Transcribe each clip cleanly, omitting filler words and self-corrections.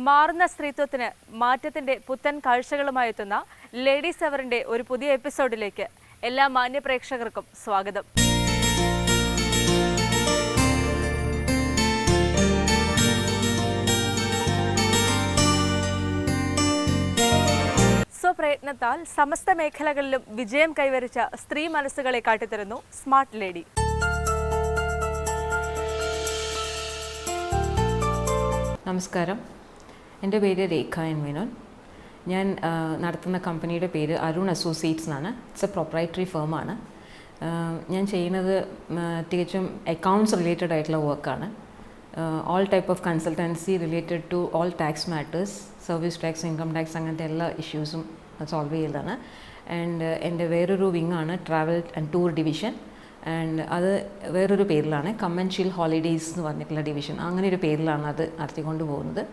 മാറുന്ന സ്ത്രീത്വത്തിന് മാറ്റത്തിന്റെ പുത്തൻ കാഴ്ചകളുമായി എത്തുന്ന ലേഡീസ് അവറിന്റെ ഒരു പുതിയ എപ്പിസോഡിലേക്ക് എല്ലാ മാന്യ പ്രേക്ഷകർക്കും സ്വാഗതം. സ്വപ്രയത്നത്താൽ സമസ്ത മേഖലകളിലും വിജയം കൈവരിച്ച സ്ത്രീ മനസ്സുകളെ കാട്ടിത്തരുന്നു സ്മാർട്ട് ലേഡി. നമസ്കാരം, എൻ്റെ പേര് രേഖ എൻ മേനോൻ. ഞാൻ നടത്തുന്ന കമ്പനിയുടെ പേര് അരുൺ അസോസിയേറ്റ്സ് എന്നാണ്. ഇറ്റ്സ് എ പ്രൊപ്രൈറ്ററി ഫേമാണ്. ഞാൻ ചെയ്യുന്നത് തികച്ചും അക്കൗണ്ട്സ് റിലേറ്റഡ് ആയിട്ടുള്ള വർക്കാണ്. All type of consultancy related to all tax matters, service tax, income tax, അങ്ങനത്തെ എല്ലാ ഇഷ്യൂസും സോൾവ് ചെയ്യുന്നതാണ്. ആൻഡ് എൻ്റെ വേറൊരു വിങ്ങാണ് travel and tour division. And അത് വേറൊരു പേരിലാണ് കമൻഷ്യൽ ഹോളിഡേയ്സ് എന്ന് പറഞ്ഞിട്ടുള്ള ഡിവിഷൻ. അങ്ങനെ ഒരു പേരിലാണ് അത് നടത്തിക്കൊണ്ട് പോകുന്നത്.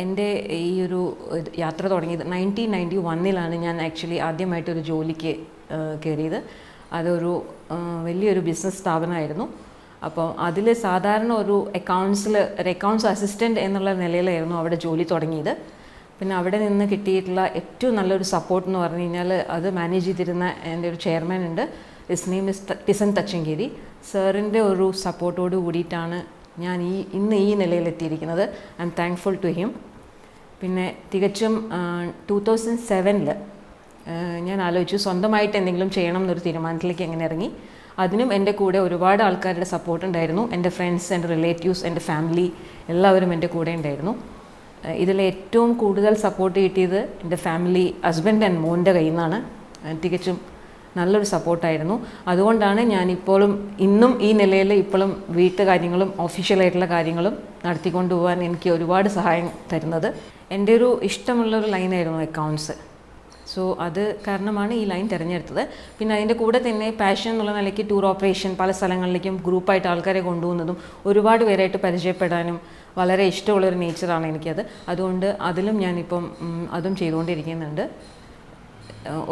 എൻ്റെ ഈ ഒരു യാത്ര തുടങ്ങിയത് 1991 ഞാൻ ആക്ച്വലി ആദ്യമായിട്ടൊരു ജോലിക്ക് കയറിയത്. അതൊരു വലിയൊരു ബിസിനസ് സ്ഥാപനമായിരുന്നു. അപ്പോൾ അതിൽ സാധാരണ ഒരു അക്കൗണ്ട്സ് അസിസ്റ്റൻറ്റ് എന്നുള്ള നിലയിലായിരുന്നു അവിടെ ജോലി തുടങ്ങിയത്. പിന്നെ അവിടെ നിന്ന് കിട്ടിയിട്ടുള്ള ഏറ്റവും നല്ലൊരു സപ്പോർട്ട് എന്ന് പറഞ്ഞു കഴിഞ്ഞാൽ അത് മാനേജ് ചെയ്തിരുന്ന എൻ്റെ ഒരു ചെയർമാൻ ഉണ്ട്. His name is Tison Thachankery. സാറിൻ്റെ ഒരു സപ്പോർട്ടോട് കൂടിയിട്ടാണ് ഞാൻ ഇന്ന് ഈ നിലയിലെത്തിയിരിക്കുന്നത്. I am thankful to him. പിന്നെ തികച്ചും 2007 ഞാൻ ആലോചിച്ചു സ്വന്തമായിട്ട് എന്തെങ്കിലും ചെയ്യണം എന്നൊരു തീരുമാനത്തിലേക്ക് എങ്ങനെ ഇറങ്ങി. അതിനും എൻ്റെ കൂടെ ഒരുപാട് ആൾക്കാരുടെ സപ്പോർട്ട് ഉണ്ടായിരുന്നു. എൻ്റെ ഫ്രണ്ട്സ്, എൻ്റെ റിലേറ്റീവ്സ്, എൻ്റെ ഫാമിലി എല്ലാവരും എൻ്റെ കൂടെ ഉണ്ടായിരുന്നു. ഇതിൽ ഏറ്റവും കൂടുതൽ സപ്പോർട്ട് കിട്ടിയത് എൻ്റെ ഫാമിലി, ഹസ്ബൻഡ് ആൻഡ് മോൻ്റെ കയ്യിൽ നിന്നാണ്. തികച്ചും നല്ലൊരു സപ്പോർട്ടായിരുന്നു. അതുകൊണ്ടാണ് ഞാനിപ്പോഴും ഇന്നും ഈ നിലയിൽ ഇപ്പോഴും വീട്ടുകാര്യങ്ങളും ഒഫീഷ്യലായിട്ടുള്ള കാര്യങ്ങളും നടത്തിക്കൊണ്ടു പോകാൻ എനിക്ക് ഒരുപാട് സഹായം തരുന്നത്. എൻ്റെ ഒരു ഇഷ്ടമുള്ളൊരു ലൈനായിരുന്നു അക്കൗണ്ട്സ്. സോ അത് കാരണമാണ് ഈ ലൈൻ തിരഞ്ഞെടുത്തത്. പിന്നെ അതിൻ്റെ കൂടെ തന്നെ പാഷൻ എന്നുള്ള നിലയ്ക്ക് ടൂർ ഓപ്പറേഷൻ, പല സ്ഥലങ്ങളിലേക്കും ഗ്രൂപ്പായിട്ട് ആൾക്കാരെ കൊണ്ടുപോകുന്നതും ഒരുപാട് പേരായിട്ട് പരിചയപ്പെടാനും വളരെ ഇഷ്ടമുള്ളൊരു നേച്ചറാണ് എനിക്കത്. അതുകൊണ്ട് അതിലും ഞാനിപ്പം അതും ചെയ്തുകൊണ്ടിരിക്കുന്നുണ്ട്.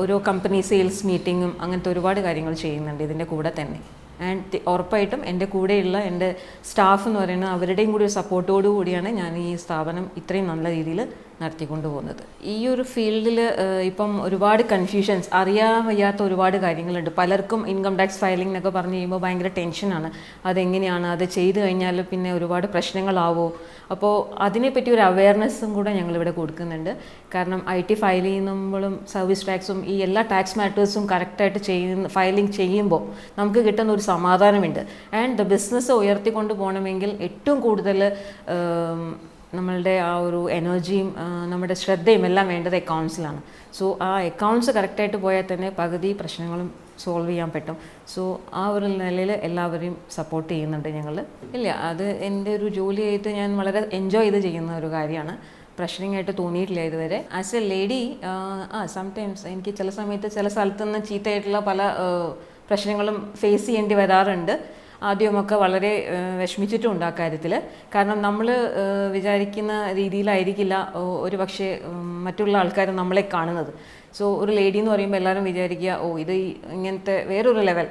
ഓരോ കമ്പനി സെയിൽസ് മീറ്റിങ്ങും അങ്ങനത്തെ ഒരുപാട് കാര്യങ്ങൾ ചെയ്യുന്നുണ്ട് ഇതിൻ്റെ കൂടെ തന്നെ. ആൻഡ് ഉറപ്പായിട്ടും എൻ്റെ കൂടെയുള്ള എൻ്റെ സ്റ്റാഫ് എന്ന് പറയുന്നത് അവരുടെയും കൂടി ഒരു സപ്പോർട്ടോടു കൂടിയാണ് ഞാൻ ഈ സ്ഥാപനം ഇത്രയും നല്ല രീതിയിൽ നടത്തിക്കൊണ്ടു പോകുന്നത്. ഈ ഒരു ഫീൽഡിൽ ഇപ്പം ഒരുപാട് കൺഫ്യൂഷൻസ്, അറിയാൻ വയ്യാത്ത ഒരുപാട് കാര്യങ്ങളുണ്ട്. പലർക്കും ഇൻകം ടാക്സ് ഫയലിംഗ് എന്നൊക്കെ പറഞ്ഞു കഴിയുമ്പോൾ ഭയങ്കര ടെൻഷനാണ്. അതെങ്ങനെയാണ്, അത് ചെയ്ത് കഴിഞ്ഞാൽ പിന്നെ ഒരുപാട് പ്രശ്നങ്ങളാവോ. അപ്പോൾ അതിനെപ്പറ്റി ഒരു അവയർനെസ്സും കൂടെ ഞങ്ങളിവിടെ കൊടുക്കുന്നുണ്ട്. കാരണം IT ഫയൽ ചെയ്യുമ്പോഴും സർവീസ് ടാക്സും ഈ എല്ലാ ടാക്സ് മാറ്റേഴ്സും കറക്റ്റായിട്ട് ഫയലിംഗ് ചെയ്യുമ്പോൾ നമുക്ക് കിട്ടുന്ന ഒരു സമാധാനമുണ്ട്. ആൻഡ് ദ ബിസിനസ് ഉയർത്തിക്കൊണ്ട് പോകണമെങ്കിൽ ഏറ്റവും കൂടുതൽ നമ്മളുടെ ആ ഒരു എനർജിയും നമ്മുടെ ശ്രദ്ധയും എല്ലാം വേണ്ടത് അക്കൗണ്ട്സിലാണ്. സോ ആ അക്കൗണ്ട്സ് കറക്റ്റായിട്ട് പോയാൽ തന്നെ പകുതി പ്രശ്നങ്ങളും സോൾവ് ചെയ്യാൻ പറ്റും. സോ ആ ഒരു നിലയിൽ എല്ലാവരെയും സപ്പോർട്ട് ചെയ്യുന്നുണ്ട് ഞങ്ങൾ. ഇല്ല, അത് എൻ്റെ ഒരു ജോലിയായിട്ട് ഞാൻ വളരെ എൻജോയ് ചെയ്ത് ചെയ്യുന്ന ഒരു കാര്യമാണ്. പ്രശ്നമായിട്ട് ആയിട്ട് തോന്നിയിട്ടില്ല ഇതുവരെ. ആസ് എ ലേഡി സംടൈംസ് എനിക്ക് ചില സമയത്ത് ചില സ്ഥലത്തുനിന്ന് ചീത്തയായിട്ടുള്ള പല പ്രശ്നങ്ങളും ഫേസ് ചെയ്യേണ്ടി വരാറുണ്ട്. ആദ്യമൊക്കെ വളരെ വിഷമിച്ചിട്ടുണ്ട് ആ കാര്യത്തിൽ. കാരണം നമ്മൾ വിചാരിക്കുന്ന രീതിയിലായിരിക്കില്ല ഒരു പക്ഷേ മറ്റുള്ള ആൾക്കാർ നമ്മളെ കാണുന്നത്. സോ ഒരു ലേഡി എന്ന് പറയുമ്പോൾ എല്ലാവരും വിചാരിക്കുക ഇത് ഇങ്ങനത്തെ വേറൊരു ലെവൽ.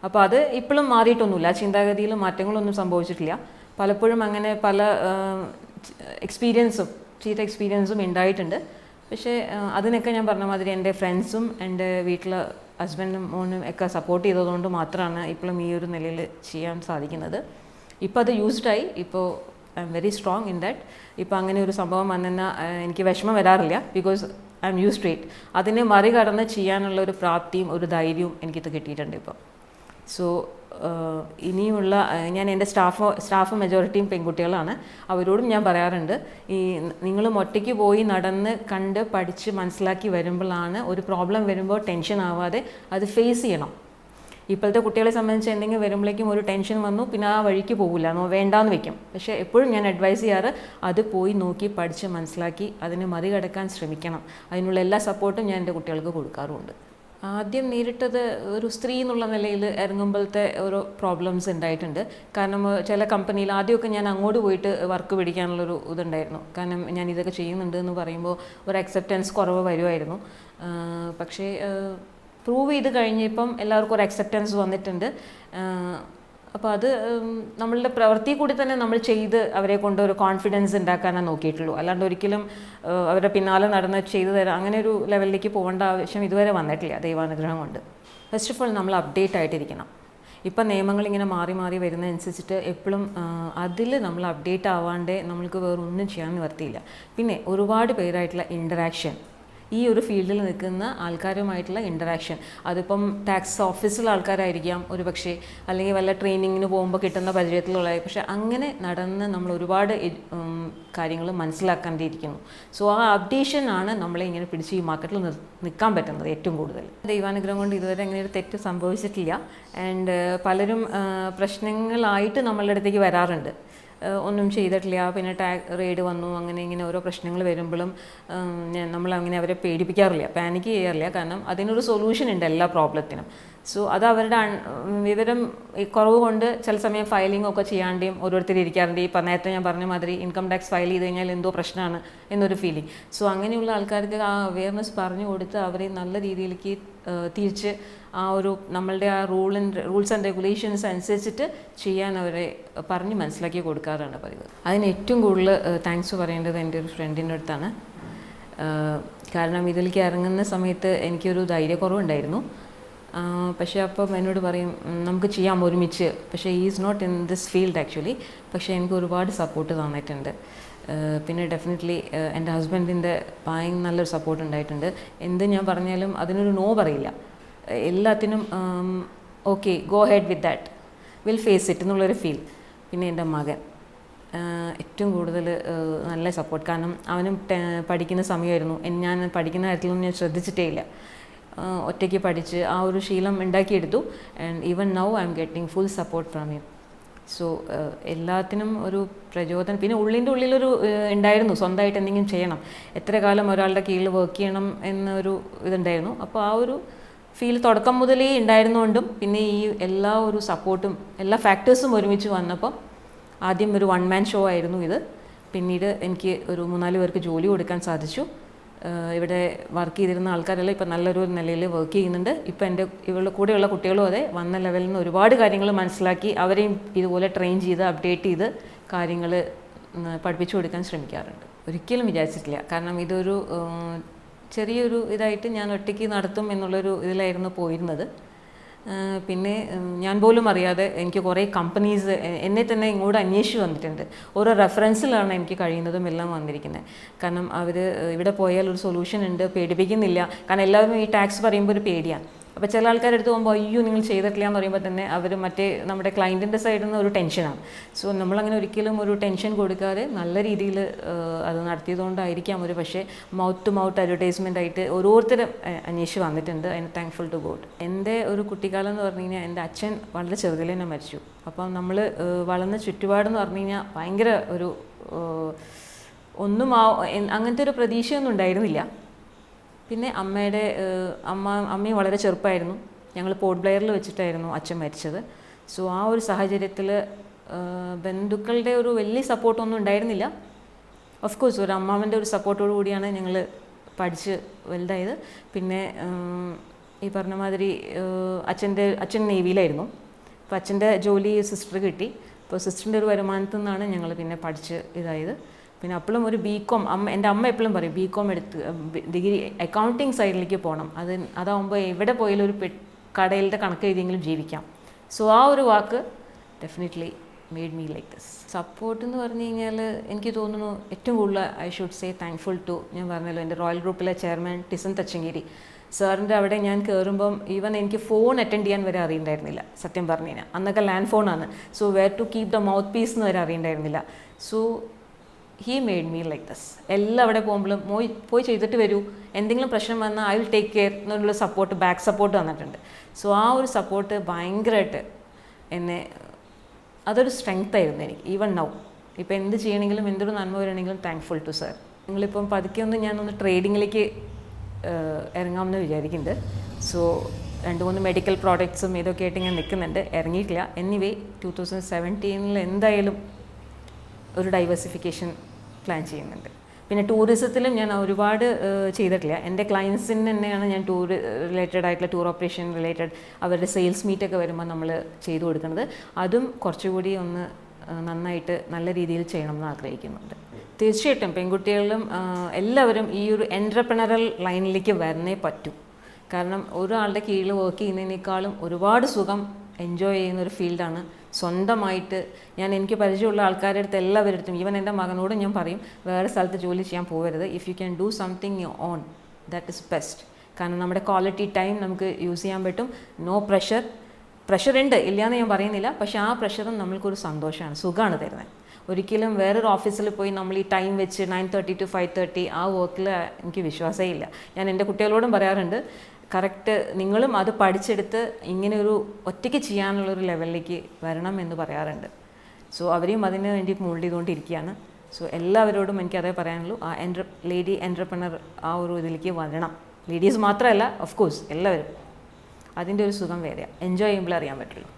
അപ്പോൾ അത് ഇപ്പോഴും മാറിയിട്ടൊന്നുമില്ല, ചിന്താഗതിയിൽ മാറ്റങ്ങളൊന്നും സംഭവിച്ചിട്ടില്ല. പലപ്പോഴും അങ്ങനെ പല ചീത്ത എക്സ്പീരിയൻസും ഉണ്ടായിട്ടുണ്ട്. പക്ഷേ അതിനൊക്കെ ഞാൻ പറഞ്ഞ മാതിരി എൻ്റെ ഫ്രണ്ട്സും എൻ്റെ വീട്ടിൽ ഹസ്ബൻഡും മോനും ഒക്കെ സപ്പോർട്ട് ചെയ്തതുകൊണ്ട് മാത്രമാണ് ഇപ്പോഴും ഈ ഒരു നിലയിൽ ചെയ്യാൻ സാധിക്കുന്നത്. ഇപ്പോൾ അത് യൂസ്ഡായി. ഇപ്പോൾ I'm very strong in that. ഇപ്പോൾ അങ്ങനെ ഒരു സംഭവം വന്നെന്നാൽ എനിക്ക് വിഷമം വരാറില്ല. Because I'm used to it. അതിനെ മറികടന്ന് ചെയ്യാനുള്ള ഒരു പ്രാപ്തിയും ഒരു ധൈര്യവും എനിക്കിത് കിട്ടിയിട്ടുണ്ട് ഇപ്പോൾ. സോ ഇനിയുമുള്ള ഞാൻ എൻ്റെ സ്റ്റാഫ് മെജോറിറ്റിയും പെൺകുട്ടികളാണ്. അവരോടും ഞാൻ പറയാറുണ്ട്, ഈ നിങ്ങളും ഒറ്റയ്ക്ക് പോയി നടന്ന് കണ്ട് പഠിച്ച് മനസ്സിലാക്കി വരുമ്പോഴാണ് ഒരു പ്രോബ്ലം വരുമ്പോൾ ടെൻഷൻ ആവാതെ അത് ഫേസ് ചെയ്യണം. ഇപ്പോഴത്തെ കുട്ടികളെ സംബന്ധിച്ച് എന്തെങ്കിലും വരുമ്പോഴേക്കും ഒരു ടെൻഷൻ വന്നു, പിന്നെ ആ വഴിക്ക് പോകില്ല, വേണ്ടാന്ന് വെക്കും. പക്ഷേ എപ്പോഴും ഞാൻ അഡ്വൈസ് ചെയ്യാറ് അത് പോയി നോക്കി പഠിച്ച് മനസ്സിലാക്കി അതിനെ മറികടക്കാൻ ശ്രമിക്കണം. അതിനുള്ള എല്ലാ സപ്പോർട്ടും ഞാൻ എൻ്റെ കുട്ടികൾക്ക് കൊടുക്കാറുമുണ്ട്. ആദ്യം നേരിട്ടത് ഒരു സ്ത്രീ എന്നുള്ള നിലയിൽ ഇറങ്ങുമ്പോഴത്തെ ഓരോ പ്രോബ്ലംസ് ഉണ്ടായിട്ടുണ്ട്. കാരണം ചില കമ്പനിയിൽ ആദ്യമൊക്കെ ഞാൻ അങ്ങോട്ട് പോയിട്ട് വർക്ക് പിടിക്കാനുള്ളൊരു ഇതുണ്ടായിരുന്നു. കാരണം ഞാൻ ഇതൊക്കെ ചെയ്യുന്നുണ്ട് എന്ന് പറയുമ്പോൾ ഒരു അക്സെപ്റ്റൻസ് കുറവ് വരുമായിരുന്നു. പക്ഷേ പ്രൂവ് ചെയ്ത് കഴിഞ്ഞപ്പം എല്ലാവർക്കും ഒരു അക്സെപ്റ്റൻസ് വന്നിട്ടുണ്ട്. അപ്പോൾ അത് നമ്മളുടെ പ്രവൃത്തി കൂടി തന്നെ നമ്മൾ ചെയ്ത് അവരെ കൊണ്ട് ഒരു കോൺഫിഡൻസ് ഉണ്ടാക്കാനേ നോക്കിയിട്ടുള്ളൂ. അല്ലാണ്ട് ഒരിക്കലും അവരുടെ പിന്നാലെ നടന്ന് ചെയ്തു തരാം അങ്ങനെ ഒരു ലെവലിലേക്ക് പോകേണ്ട ആവശ്യം ഇതുവരെ വന്നിട്ടില്ല ദൈവാനുഗ്രഹം കൊണ്ട്. ഫസ്റ്റ് ഓഫ് ഓൾ നമ്മൾ അപ്ഡേറ്റ് ആയിട്ടിരിക്കണം. ഇപ്പം നിയമങ്ങളിങ്ങനെ മാറി മാറി വരുന്നതനുസരിച്ചിട്ട് എപ്പോഴും അതിൽ നമ്മൾ അപ്ഡേറ്റ് ആവാണ്ടേ നമ്മൾക്ക് വേറൊന്നും ചെയ്യാൻ നിവർത്തിയില്ല. പിന്നെ ഒരുപാട് പേരായിട്ടുള്ള ഇൻറ്ററാക്ഷൻ, ഈ ഒരു ഫീൽഡിൽ നിൽക്കുന്ന ആൾക്കാരുമായിട്ടുള്ള ഇൻറ്ററാക്ഷൻ, അതിപ്പം ടാക്സ് ഓഫീസിലുള്ള ആൾക്കാരായിരിക്കാം ഒരു പക്ഷേ, അല്ലെങ്കിൽ വല്ല ട്രെയിനിങ്ങിന് പോകുമ്പോൾ കിട്ടുന്ന പരിചയത്തിലുള്ള, പക്ഷേ അങ്ങനെ നടന്ന് നമ്മൾ ഒരുപാട് കാര്യങ്ങൾ മനസ്സിലാക്കേണ്ടിയിരിക്കുന്നു. സോ ആ അപ്ഡേഷൻ ആണ് നമ്മളെ ഇങ്ങനെ പിടിച്ച് ഈ മാർക്കറ്റിൽ നിൽക്കാൻ പറ്റുന്നത് ഏറ്റവും കൂടുതൽ. ദൈവാനുഗ്രഹം കൊണ്ട് ഇതുവരെ അങ്ങനെ ഒരു തെറ്റ് സംഭവിച്ചിട്ടില്ല. ആൻഡ് പലരും പ്രശ്നങ്ങളായിട്ട് നമ്മളുടെ അടുത്തേക്ക് വരാറുണ്ട്, ഒന്നും ചെയ്തിട്ടില്ല, പിന്നെ റെയ്ഡ് വന്നു, അങ്ങനെ ഇങ്ങനെ ഓരോ പ്രശ്നങ്ങൾ വരുമ്പോഴും നമ്മളങ്ങനെ അവരെ പേടിപ്പിക്കാറില്ല, പാനിക്ക് ചെയ്യാറില്ല. കാരണം അതിനൊരു സൊല്യൂഷൻ ഉണ്ട് എല്ലാ പ്രോബ്ലത്തിനും. സോ അത് അവരുടെ വിവരം കുറവ് കൊണ്ട് ചില സമയം ഫയലിംഗ് ഒക്കെ ചെയ്യാണ്ടേയും ഓരോരുത്തർ ഇരിക്കാറുണ്ട്. ഇപ്പം നേരത്തെ ഞാൻ പറഞ്ഞ മാതിരി ഇൻകം ടാക്സ് ഫയൽ ചെയ്ത് കഴിഞ്ഞാൽ എന്തോ പ്രശ്നമാണ് എന്നൊരു ഫീലിംഗ്. സോ അങ്ങനെയുള്ള ആൾക്കാർക്ക് ആ അവെയർനെസ് പറഞ്ഞു കൊടുത്ത് അവരെ നല്ല രീതിയിലേക്ക് തിരിച്ച് ആ ഒരു നമ്മളുടെ ആ റൂൾസ് ആൻഡ് റെഗുലേഷൻസ് അനുസരിച്ചിട്ട് ചെയ്യാൻ അവരെ പറഞ്ഞ് മനസ്സിലാക്കി കൊടുക്കാറാണ് പതിവ്. അതിന് ഏറ്റവും കൂടുതൽ താങ്ക്സ് പറയേണ്ടത് എൻ്റെ ഒരു ഫ്രണ്ടിൻ്റെ അടുത്താണ്. കാരണം ഇതിലേക്ക് ഇറങ്ങുന്ന സമയത്ത് എനിക്കൊരു ധൈര്യക്കുറവുണ്ടായിരുന്നു. പക്ഷേ അപ്പം എന്നോട് പറയും നമുക്ക് ചെയ്യാം ഒരുമിച്ച്, പക്ഷേ is not in this field actually. പക്ഷേ എനിക്ക് ഒരുപാട് സപ്പോർട്ട് തന്നിട്ടുണ്ട്. പിന്നെ ഡെഫിനറ്റ്ലി എൻ്റെ ഹസ്ബൻഡിൻ്റെ ഭയങ്കര നല്ലൊരു സപ്പോർട്ട് ഉണ്ടായിട്ടുണ്ട്. എന്ത് ഞാൻ പറഞ്ഞാലും അതിനൊരു നോ പറയില്ല, എല്ലാത്തിനും okay go ahead with that, will face it എന്നുള്ളൊരു ഫീൽ. പിന്നെ എൻ്റെ മകൻ ഏറ്റവും കൂടുതൽ നല്ല സപ്പോർട്ട്. കാരണം അവനും പഠിക്കുന്ന സമയമായിരുന്നു, ഞാൻ പഠിക്കുന്ന കാര്യത്തിലൊന്നും ഞാൻ ശ്രദ്ധിച്ചിട്ടേ ഇല്ല. ഒറ്റയ്ക്ക് പഠിച്ച് ആ ഒരു ശീലം ഉണ്ടാക്കിയെടുത്തു. And even now I am getting full support from him. So എല്ലാത്തിനും ഒരു പ്രചോദനം. പിന്നെ ഉള്ളിലൊരു ഉണ്ടായിരുന്നു സ്വന്തമായിട്ട് എന്തെങ്കിലും ചെയ്യണം, എത്ര കാലം ഒരാളുടെ കീഴിൽ വർക്ക് ചെയ്യണം എന്നൊരു ഇതുണ്ടായിരുന്നു. അപ്പോൾ ആ ഒരു ഫീൽ തുടക്കം മുതലേ ഉണ്ടായിരുന്നുകൊണ്ടും പിന്നെ ഈ എല്ലാ ഒരു സപ്പോർട്ടും എല്ലാ ഫാക്ടേഴ്സും ഒരുമിച്ച് വന്നപ്പം ആദ്യം ഒരു 1 man ഷോ ആയിരുന്നു ഇത്. പിന്നീട് എനിക്ക് ഒരു 3-4 പേർക്ക് ജോലി കൊടുക്കാൻ സാധിച്ചു. ഇവിടെ വർക്ക് ചെയ്തിരുന്ന ആൾക്കാരെല്ലാം ഇപ്പം നല്ലൊരു നിലയിൽ വർക്ക് ചെയ്യുന്നുണ്ട്. ഇപ്പം ഇവളുടെ കൂടെയുള്ള കുട്ടികളും അതെ വന്ന ലെവലിൽ നിന്ന് ഒരുപാട് കാര്യങ്ങൾ മനസ്സിലാക്കി അവരെയും ഇതുപോലെ ട്രെയിൻ ചെയ്ത് അപ്ഡേറ്റ് ചെയ്ത് കാര്യങ്ങൾ പഠിപ്പിച്ചു കൊടുക്കാൻ ശ്രമിക്കാറുണ്ട്. ഒരിക്കലും വിചാരിച്ചിട്ടില്ല. കാരണം ഇതൊരു ചെറിയൊരു ഇതായിട്ട് ഞാൻ ഒറ്റയ്ക്ക് നടത്തും എന്നുള്ളൊരു ഇതിലായിരുന്നു പോയിരുന്നത്. പിന്നെ ഞാൻ പോലും അറിയാതെ എനിക്ക് കുറേ കമ്പനീസ് എന്നെ തന്നെ ഇങ്ങോട്ട് അന്വേഷിച്ച് വന്നിട്ടുണ്ട്. ഓരോ റെഫറൻസിലാണ് എനിക്ക് കഴിയുന്നതും എല്ലാം വന്നിരിക്കുന്നത്. കാരണം അവർ ഇവിടെ പോയാൽ ഒരു സൊല്യൂഷൻ ഉണ്ട്, പേടിപ്പിക്കുന്നില്ല. കാരണം എല്ലാവരും ഈ ടാക്സ് പറയുമ്പോൾ ഒരു പേടിയാണ്. അപ്പോൾ ചില ആൾക്കാരെടുത്ത് പോകുമ്പോൾ അയ്യോ നിങ്ങൾ ചെയ്തിട്ടില്ല എന്ന് പറയുമ്പോൾ തന്നെ അവർ മറ്റേ നമ്മുടെ ക്ലയൻറ്റിൻ്റെ സൈഡിൽ നിന്ന് ഒരു ടെൻഷനാണ്. സോ നമ്മളങ്ങനെ ഒരിക്കലും ഒരു ടെൻഷൻ കൊടുക്കാതെ നല്ല രീതിയിൽ അത് നടത്തിയതുകൊണ്ടായിരിക്കാം ഒരു പക്ഷേ മൗത്ത് ടു മൗത്ത് അഡ്വർടൈസ്മെൻ്റ് ആയിട്ട് ഓരോരുത്തരും അന്വേഷിച്ച് വന്നിട്ടുണ്ട്. അതിന് താങ്ക്ഫുൾ ടു ഗോഡ്. എൻ്റെ ഒരു കുട്ടിക്കാലം എന്ന് പറഞ്ഞു കഴിഞ്ഞാൽ എൻ്റെ അച്ഛൻ വളരെ ചെറുതിൽ തന്നെ മരിച്ചു. അപ്പം നമ്മൾ വളർന്ന ചുറ്റുപാടെന്ന് പറഞ്ഞു കഴിഞ്ഞാൽ ഭയങ്കര ഒരു അങ്ങനത്തെ ഒരു പ്രതീക്ഷയൊന്നും ഉണ്ടായിരുന്നില്ല. പിന്നെ അമ്മയും വളരെ ചെറുപ്പമായിരുന്നു. ഞങ്ങൾ പോർട്ട് ബ്ലെയറിൽ വെച്ചിട്ടായിരുന്നു അച്ഛൻ മരിച്ചത്. സോ ആ ഒരു സാഹചര്യത്തിൽ ബന്ധുക്കളുടെ ഒരു വലിയ സപ്പോർട്ടൊന്നും ഉണ്ടായിരുന്നില്ല. ഓഫ് കോഴ്സ് ഒരു അമ്മാവൻ്റെ ഒരു സപ്പോർട്ടോടു കൂടിയാണ് ഞങ്ങൾ പഠിച്ച് വലുതായത്. പിന്നെ ഈ പറഞ്ഞ മാതിരി അച്ഛൻ നേവിയിലായിരുന്നു. അപ്പോൾ അച്ഛൻ്റെ ജോലി സിസ്റ്റർ കിട്ടി. അപ്പോൾ സിസ്റ്ററിൻ്റെ ഒരു വരുമാനത്തിൽ നിന്നാണ് ഞങ്ങൾ പിന്നെ പഠിച്ച് ഇതായത്. പിന്നെ അപ്പോഴും ഒരു BCom എൻ്റെ അമ്മ എപ്പോഴും പറയും BCom എടുത്ത് ഡിഗ്രി അക്കൗണ്ടിങ് സൈഡിലേക്ക് പോകണം, അതാവുമ്പോൾ എവിടെ പോയാലും ഒരു കടയിലത്തെ കണക്ക് എഴുതിയെങ്കിലും ജീവിക്കാം. സോ ആ ഒരു വാക്ക് definitely made me like this. Support എന്ന് പറഞ്ഞു കഴിഞ്ഞാൽ എനിക്ക് തോന്നുന്നു ഏറ്റവും കൂടുതൽ I should say thankful to, ഞാൻ പറഞ്ഞല്ലോ എൻ്റെ റോയൽ ഗ്രൂപ്പിലെ ചെയർമാൻ ടിസൻ തച്ചങ്കേരി സാറിൻ്റെ അവിടെ ഞാൻ കയറുമ്പം ഈവൻ എനിക്ക് ഫോൺ അറ്റൻഡ് ചെയ്യാൻ വരെ അറിയണ്ടായിരുന്നില്ല സത്യം പറഞ്ഞു കഴിഞ്ഞാൽ. അന്നൊക്കെ ലാൻഡ് ഫോണാണ്. So where to keep the mouthpiece എന്ന് വരെ അറിയണ്ടായിരുന്നില്ല. So he made me like this. എല്ലാം അവിടെ പോകുമ്പോഴും പോയി ചെയ്തിട്ട് വരൂ, എന്തെങ്കിലും പ്രശ്നം വന്നാൽ ഐ വിൽ ടേക്ക് കെയർ എന്നുള്ള സപ്പോർട്ട്, ബാക്ക് സപ്പോർട്ട് തന്നിട്ടുണ്ട്. സോ ആ ഒരു സപ്പോർട്ട് ഭയങ്കരമായിട്ട് എന്നെ അതൊരു സ്ട്രെങ്ത് ആയിരുന്നു എനിക്ക്. ഈവൻ നൗ ഇപ്പോൾ എന്ത് ചെയ്യണമെങ്കിലും എന്തൊരു നന്മ വരണമെങ്കിലും താങ്ക്ഫുൾ ടു സർ. നിങ്ങളിപ്പം പതുക്കെ ഞാനൊന്ന് ട്രേഡിങ്ങിലേക്ക് ഇറങ്ങാമെന്ന് വിചാരിക്കുന്നുണ്ട്. സോ 2-3 മെഡിക്കൽ പ്രോഡക്ട്സും ഇതൊക്കെ ആയിട്ട് ഞാൻ നിൽക്കുന്നുണ്ട്, ഇറങ്ങിയിട്ടില്ല. എനിവേ 2017 എന്തായാലും ഒരു ഡൈവേഴ്സിഫിക്കേഷൻ പ്ലാൻ ചെയ്യുന്നുണ്ട്. പിന്നെ ടൂറിസത്തിലും ഞാൻ ഒരുപാട് ചെയ്തിട്ടില്ല. എൻ്റെ ക്ലയൻസിന് തന്നെയാണ് ഞാൻ ടൂർ റിലേറ്റഡ് ആയിട്ടുള്ള ടൂർ ഓപ്പറേഷൻ റിലേറ്റഡ് അവരുടെ സെയിൽസ് മീറ്റൊക്കെ വരുമ്പോൾ നമ്മൾ ചെയ്തു കൊടുക്കുന്നത്. അതും കുറച്ചുകൂടി ഒന്ന് നന്നായിട്ട് നല്ല രീതിയിൽ ചെയ്യണം എന്ന് ആഗ്രഹിക്കുന്നുണ്ട്. തീർച്ചയായിട്ടും പെൺകുട്ടികളിലും എല്ലാവരും ഈ ഒരു എൻട്രപ്രണറൽ ലൈനിലേക്ക് വരണേ പറ്റൂ. കാരണം ഒരാളുടെ കീഴിൽ വർക്ക് ചെയ്യുന്നതിനേക്കാളും ഒരുപാട് സുഖം എൻജോയ് ചെയ്യുന്ന ഒരു ഫീൽഡാണ് സ്വന്തമായിട്ട്. എനിക്ക് പരിചയമുള്ള ആൾക്കാരുടെ അടുത്ത് എല്ലാവരുടെ അടുത്തും, ഈവൻ എൻ്റെ മകനോടും ഞാൻ പറയും, വേറെ സ്ഥലത്ത് ജോലി ചെയ്യാൻ പോകരുത്. If you can do something on, that is best. കാരണം നമ്മുടെ ക്വാളിറ്റി ടൈം നമുക്ക് യൂസ് ചെയ്യാൻ പറ്റും. നോ പ്രഷർ ഉണ്ട്, ഇല്ലയെന്ന് ഞാൻ പറയുന്നില്ല. പക്ഷേ ആ പ്രഷറും നമ്മൾക്കൊരു സന്തോഷമാണ്, സുഖമാണ് തരുന്നത്. ഒരിക്കലും വേറൊരു ഓഫീസിൽ പോയി നമ്മൾ ഈ ടൈം വെച്ച് 9:30 to 5:30 ആ വർക്കിൽ എനിക്ക് വിശ്വാസമേ ഇല്ല. ഞാൻ എൻ്റെ കുട്ടികളോടും പറയാറുണ്ട്, കറക്റ്റ് നിങ്ങളും അത് പഠിച്ചെടുത്ത് ഇങ്ങനെ ഒരു ഒറ്റയ്ക്ക് ചെയ്യാനുള്ളൊരു ലെവലിലേക്ക് വരണം എന്ന് പറയാറുണ്ട്. സോ അവരെയും അതിന് വേണ്ടി മോൾഡ് ചെയ്തുകൊണ്ടിരിക്കുകയാണ്. സോ എല്ലാവരോടും എനിക്കതേ പറയാനുള്ളൂ, ആ ലേഡി എൻട്രപ്രണർ ആ ഒരു ഇതിലേക്ക് വരണം. ലേഡീസ് മാത്രമല്ല, ഓഫ് കോഴ്സ് എല്ലാവരും. അതിൻ്റെ ഒരു സുഖം വേറെയാണ്, എൻജോയ് ചെയ്യുമ്പോൾ അറിയാൻ പറ്റുള്ളൂ.